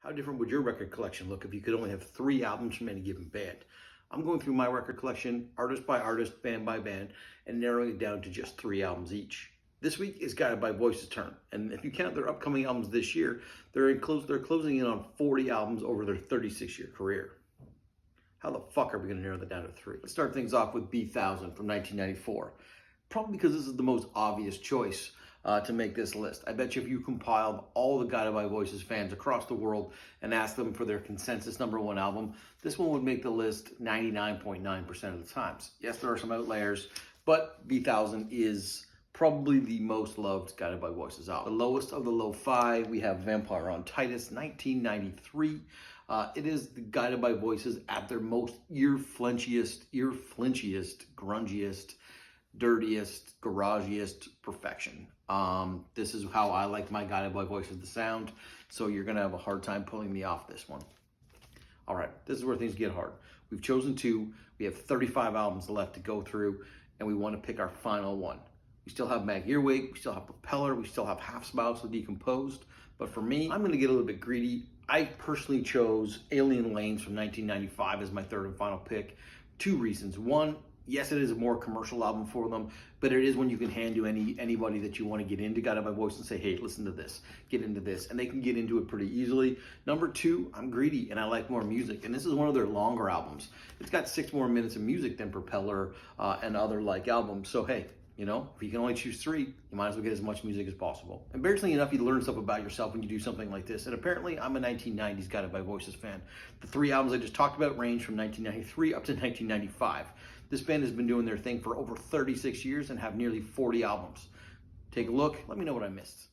How different would your record collection look if you could only have 3 albums from any given band? I'm going through my record collection, artist by artist, band by band, and narrowing it down to just 3 albums each. This week is Guided by Voice's turn, and if you count their upcoming albums this year, they're closing in on 40 albums over their 36-year career. How the fuck are we going to narrow that down to 3? Let's start things off with B1000 from 1994. Probably because this is the most obvious choice to make this list. I bet you if you compiled all the Guided by Voices fans across the world and asked them for their consensus #1 album, this one would make the list 99.9% of the times. Yes, there are some outliers, but B1000 is probably the most loved Guided by Voices album. The lowest of the lo-fi, we have Vampire on Titus, 1993. It is the Guided by Voices at their most ear-flinchiest, grungiest, dirtiest, garagiest perfection. This is how I like my Guided by Voices to sound, so you're gonna have a hard time pulling me off this one. All right, this is where things get hard. We've chosen 2, we have 35 albums left to go through, and we want to pick our final one. We still have Mag Earwhig, we still have Propellor, we still have Half Spousal Decomposed, but for me, I'm gonna get a little bit greedy. I personally chose Alien Lanes from 1995 as my 3rd and final pick. 2 reasons. One, yes, it is a more commercial album for them, but it is one you can hand to anybody that you want to get into Guided by Voice and say, hey, listen to this, get into this, and they can get into it pretty easily. Number 2, I'm greedy and I like more music, and this is one of their longer albums. It's got 6 more minutes of music than Propellor and other like albums, so hey, you know, if you can only choose 3, you might as well get as much music as possible. Embarrassingly enough, you learn stuff about yourself when you do something like this. And apparently, I'm a 1990s Guided by Voices fan. The 3 albums I just talked about range from 1993 up to 1995. This band has been doing their thing for over 36 years and have nearly 40 albums. Take a look. Let me know what I missed.